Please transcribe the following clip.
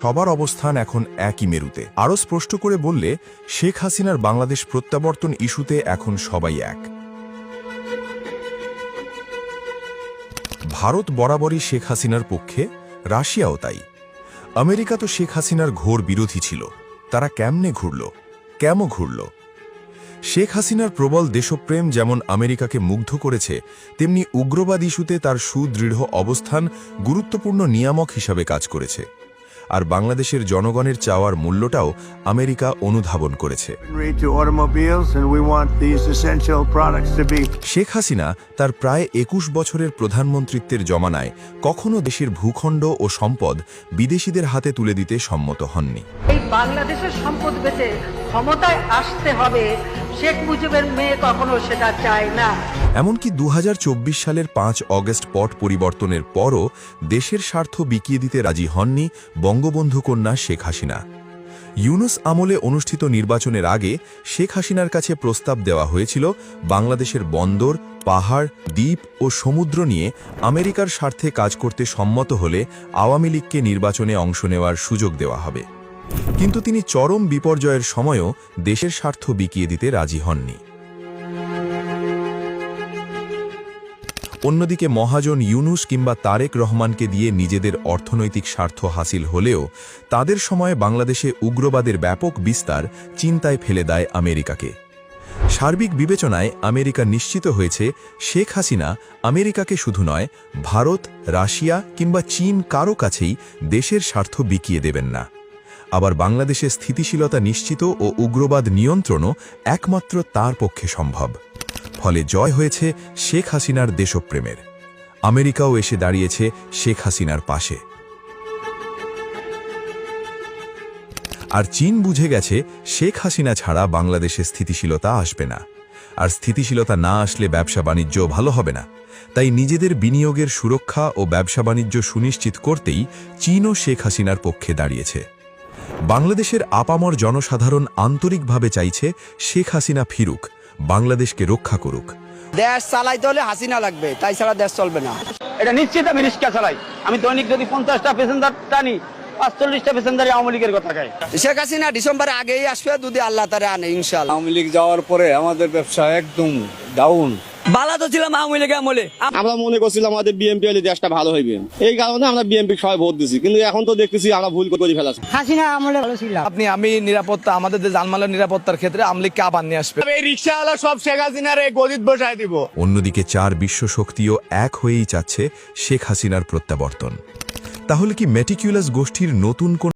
সবার অবস্থান এখন একই মেরুতে। আরও স্পষ্ট করে বললে, শেখ হাসিনার বাংলাদেশ প্রত্যাবর্তন ইস্যুতে এখন সবাই এক। ভারত বরাবরই শেখ হাসিনার পক্ষে, রাশিয়াও তাই। আমেরিকা তো শেখ হাসিনার ঘোর বিরোধী ছিল। তারা কেমনে ঘুরল, কেমন ঘুরল? শেখ হাসিনার প্রবল দেশপ্রেম যেমন আমেরিকাকে মুগ্ধ করেছে, তেমনি উগ্রবাদ ইস্যুতে তার সুদৃঢ় অবস্থান গুরুত্বপূর্ণ নিয়ামক হিসাবে কাজ করেছে। আর বাংলাদেশের জনগণের চাওয়ার মূল্যটাও আমেরিকা অনুধাবন করেছে। শেখ হাসিনা তার প্রায় ২১ বছরের প্রধানমন্ত্রিত্বের জমানায় কখনো দেশের ভূখণ্ড ও সম্পদ বিদেশিদের হাতে তুলে দিতে সম্মত হননি। এই বাংলাদেশের সম্পদ বেচে ক্ষমতায় আসতে হবে, শেখ মুজিবের মেয়ে কখনো সেটা চায় না। এমনকি ২০২৪ সালের ৫ অগস্ট পট পরিবর্তনের পরও দেশের স্বার্থ বিকিয়ে দিতে রাজি হননি বঙ্গবন্ধু কন্যা শেখ হাসিনা। ইউনূস আমলে অনুষ্ঠিত নির্বাচনের আগে শেখ হাসিনার কাছে প্রস্তাব দেওয়া হয়েছিল বাংলাদেশের বন্দর, পাহাড়, দ্বীপ ও সমুদ্র নিয়ে আমেরিকার স্বার্থে কাজ করতে সম্মত হলে আওয়ামী লীগকে নির্বাচনে অংশ নেওয়ার সুযোগ দেওয়া হবে। কিন্তু তিনি চরম বিপর্যয়ের সময়ও দেশের স্বার্থ বিকিয়ে দিতে রাজি হননি। অন্যদিকে মহাজন ইউনূস কিংবা তারেক রহমানকে দিয়ে নিজেদের অর্থনৈতিক স্বার্থ হাসিল হলেও তাদের সময়ে বাংলাদেশে উগ্রবাদের ব্যাপক বিস্তার চিন্তায় ফেলে দেয় আমেরিকাকে। সার্বিক বিবেচনায় আমেরিকা নিশ্চিত হয়েছে শেখ হাসিনা আমেরিকাকে শুধু নয়, ভারত, রাশিয়া কিংবা চীন কারো কাছেই দেশের স্বার্থ বিকিয়ে দেবেন না। আবার বাংলাদেশের স্থিতিশীলতা নিশ্চিত ও উগ্রবাদ নিয়ন্ত্রণও একমাত্র তার পক্ষে সম্ভব। ফলে জয় হয়েছে শেখ হাসিনার দেশপ্রেমের। আমেরিকাও এসে দাঁড়িয়েছে শেখ হাসিনার পাশে। আর চীন বুঝে গেছে শেখ হাসিনা ছাড়া বাংলাদেশে স্থিতিশীলতা আসবে না। আর স্থিতিশীলতা না আসলে ব্যবসা বাণিজ্য ভালো হবে না। তাই নিজেদের বিনিয়োগের সুরক্ষা ও ব্যবসা বাণিজ্য সুনিশ্চিত করতেই চীনও শেখ হাসিনার পক্ষে দাঁড়িয়েছে। বাংলাদেশের আপামর জনসাধারণ আন্তরিকভাবে চাইছে শেখ হাসিনা ফিরুক, বাংলাদেশকে রক্ষা করুক। দেশ চালাইতে হলে হাসিনা লাগবে, তাই ছাড়া দেশ চলবে না। এটা নিশ্চিত আমি রিক্সা চালাই। আমি দৈনিক যদি 50টা প্যাসেঞ্জার টানি, 45টা প্যাসেঞ্জারই আওয়ামী লীগের কথা খাই। শেখ হাসিনা ডিসেম্বরে আগেই আসবে, যদি আল্লাহ তারে আনে ইনশাআল্লাহ। আওয়ামী লীগ যাওয়ার পরে আমাদের ব্যবসা একদম ডাউন। বালা তো ছিলাম আওয়ামী লীগের আমলে। আমরা মনে করছিলাম আমাদের বিএনপি হলে দেশটা ভালো হইবে, এই কারণে আমরা বিএনপি সবাই ভোট দিছি। কিন্তু এখন তো দেখতেছি আমরা ভুল করে ফেলাছি। হাসিনা আমলে ভালো ছিল। আমি নিরাপত্তা, আমাদের যে জানমালের নিরাপত্তার ক্ষেত্রে আওয়ামী লীগকে আবার নিয়ে আসবে। এই রিক্সাওয়ালা সব শেখ হাসিনার গদিত বসায় দিব। অন্যদিকে 4 বিশ্ব শক্তিও এক হয়েই চাচ্ছে শেখ হাসিনার প্রত্যাবর্তন। তাহলে কি মেটিকুলাস গোষ্ঠীর নতুন কোন